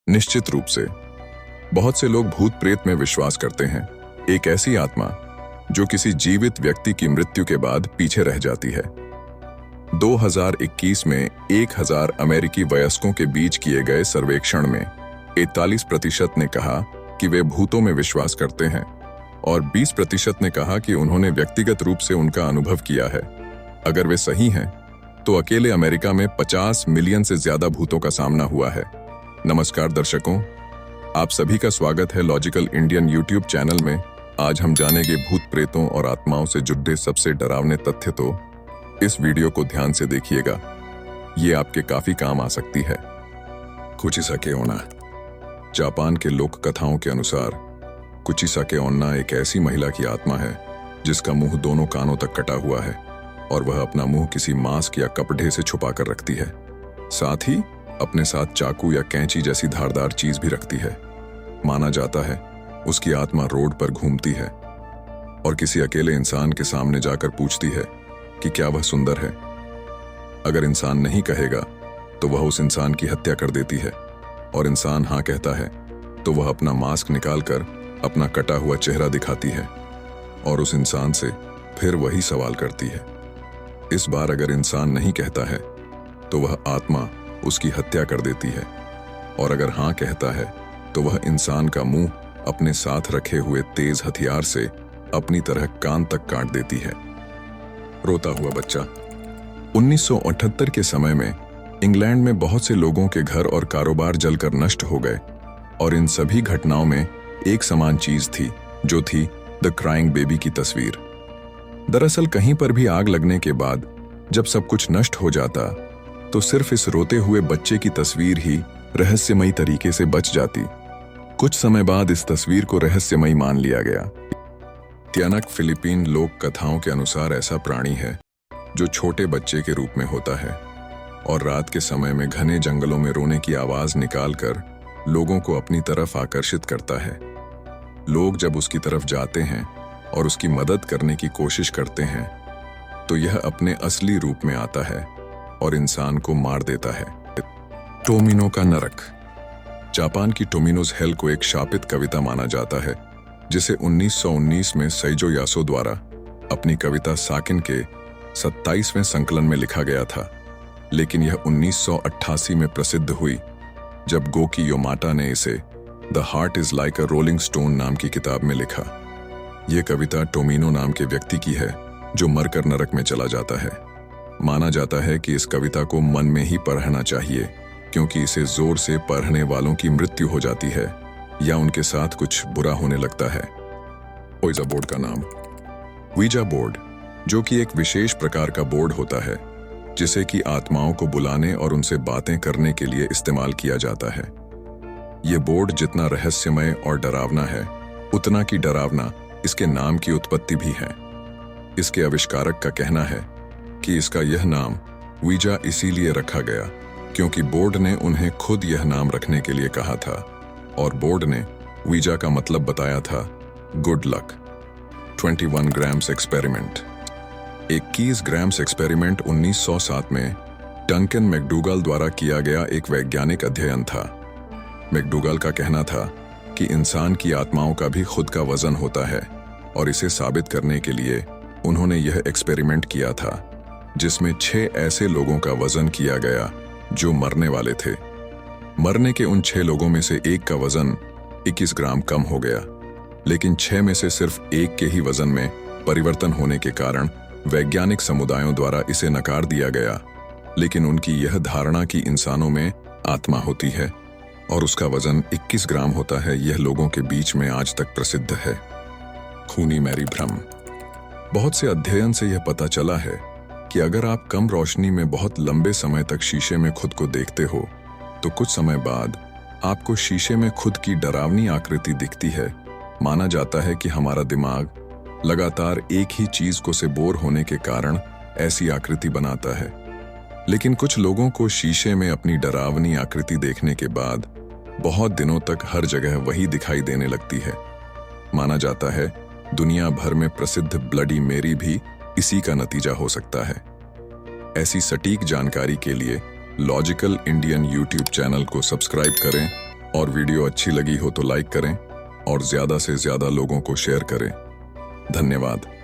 निश्चित रूप से बहुत से लोग भूत प्रेत में विश्वास करते हैं, एक ऐसी आत्मा जो किसी जीवित व्यक्ति की मृत्यु के बाद पीछे रह जाती है। 2021 में 1000 अमेरिकी वयस्कों के बीच किए गए सर्वेक्षण में 41% ने कहा कि वे भूतों में विश्वास करते हैं और 20% ने कहा कि उन्होंने व्यक्तिगत रूप से उनका अनुभव किया है। अगर वे सही हैं, तो अकेले अमेरिका में 50 मिलियन से ज्यादा भूतों का सामना हुआ है। नमस्कार दर्शकों, आप सभी का स्वागत है लॉजिकल इंडियन यूट्यूब चैनल में। आज हम जानेंगे भूत प्रेतों और आत्माओं से जुड़े सबसे डरावने तथ्य। तो इस वीडियो को ध्यान से देखिएगा, ये आपके काफी काम आ सकती है। कुचिसाके ओन्ना। जापान के लोक कथाओं के अनुसार कुचिसाके ओन्ना एक ऐसी महिला की आत्मा है जिसका मुंह दोनों कानों तक कटा हुआ है और वह अपना मुंह किसी मास्क या कपड़े से छुपा कर रखती है। साथ ही अपने साथ चाकू या कैंची जैसी धारदार चीज भी रखती है। माना जाता है उसकी आत्मा रोड पर घूमती है और किसी अकेले इंसान के सामने जाकर पूछती है कि क्या वह सुंदर है। अगर इंसान नहीं कहेगा तो वह उस इंसान की हत्या कर देती है और इंसान हाँ कहता है तो वह अपना मास्क निकालकर अपना कटा हुआ चेहरा दिखाती है और उस इंसान से फिर वही सवाल करती है। इस बार अगर इंसान नहीं कहता है तो वह आत्मा उसकी हत्या कर देती है और अगर हाँ कहता है तो वह इंसान का मुंह अपने साथ रखे हुए तेज हथियार से अपनी तरह कान तक काट देती है। रोता हुआ बच्चा। 1978 के समय में इंग्लैंड में बहुत से लोगों के घर और कारोबार जलकर नष्ट हो गए और इन सभी घटनाओं में एक समान चीज थी, जो थी द क्राइंग बेबी की तस्वीर। दरअसल कहीं पर भी आग लगने के बाद जब सब कुछ नष्ट हो जाता तो सिर्फ इस रोते हुए बच्चे की तस्वीर ही रहस्यमयी तरीके से बच जाती। कुछ समय बाद इस तस्वीर को रहस्यमयी मान लिया गया। तियानक फिलीपीन लोक कथाओं के अनुसार ऐसा प्राणी है जो छोटे बच्चे के रूप में होता है और रात के समय में घने जंगलों में रोने की आवाज निकालकर लोगों को अपनी तरफ आकर्षित करता है। लोग जब उसकी तरफ जाते हैं और उसकी मदद करने की कोशिश करते हैं तो यह अपने असली रूप में आता है और इंसान को मार देता है। टोमिनो का नरक। जापान की टोमिनोज हेल को एक शापित कविता माना जाता है जिसे 1919 में सैजो यासो द्वारा अपनी कविता साकिन के 27वें संकलन में लिखा गया था, लेकिन यह 1988 में प्रसिद्ध हुई जब गोकी योमाटा ने इसे the heart is like a rolling stone नाम की किताब में लिखा। यह कविता टोमिनो नाम के व्यक्ति की है जो मरकर नरक में चला जाता है। माना जाता है कि इस कविता को मन में ही पढ़ना चाहिए क्योंकि इसे जोर से पढ़ने वालों की मृत्यु हो जाती है या उनके साथ कुछ बुरा होने लगता है। ओइजा बोर्ड का नाम। वीजा बोर्ड, जो कि एक विशेष प्रकार का बोर्ड होता है जिसे कि आत्माओं को बुलाने और उनसे बातें करने के लिए इस्तेमाल किया जाता है। यह बोर्ड जितना रहस्यमय और डरावना है उतना की डरावना इसके नाम की उत्पत्ति भी है। इसके आविष्कारक का कहना है कि इसका यह नाम वीजा इसीलिए रखा गया क्योंकि बोर्ड ने उन्हें खुद यह नाम रखने के लिए कहा था और बोर्ड ने वीजा का मतलब बताया था good luck. 21 grams experiment. 21 grams experiment 1907 में डंकन मैकडूगल द्वारा किया गया एक वैज्ञानिक अध्ययन था। मैकडूगल का कहना था कि इंसान की आत्माओं का भी खुद का वजन होता है और इसे साबित करने के लिए उन्होंने यह एक्सपेरिमेंट किया था जिसमें 6 ऐसे लोगों का वजन किया गया जो मरने वाले थे। मरने के उन 6 लोगों में से एक का वजन 21 ग्राम कम हो गया, लेकिन 6 में से सिर्फ एक के ही वजन में परिवर्तन होने के कारण वैज्ञानिक समुदायों द्वारा इसे नकार दिया गया। लेकिन उनकी यह धारणा कि इंसानों में आत्मा होती है और उसका वजन 21 ग्राम होता है, यह लोगों के बीच में आज तक प्रसिद्ध है। खूनी मैरी भ्रम। बहुत से अध्ययन से यह पता चला है कि अगर आप कम रोशनी में बहुत लंबे समय तक शीशे में खुद को देखते हो तो कुछ समय बाद आपको शीशे में खुद की डरावनी आकृति दिखती है। माना जाता है कि हमारा दिमाग लगातार एक ही चीज को से बोर होने के कारण ऐसी आकृति बनाता है, लेकिन कुछ लोगों को शीशे में अपनी डरावनी आकृति देखने के बाद बहुत दिनों तक हर जगह वही दिखाई देने लगती है। माना जाता है दुनिया भर में प्रसिद्ध ब्लडी मेरी भी इसी का नतीजा हो सकता है। ऐसी सटीक जानकारी के लिए लॉजिकल इंडियन यूट्यूब चैनल को सब्सक्राइब करें और वीडियो अच्छी लगी हो तो लाइक करें और ज्यादा से ज्यादा लोगों को शेयर करें। धन्यवाद।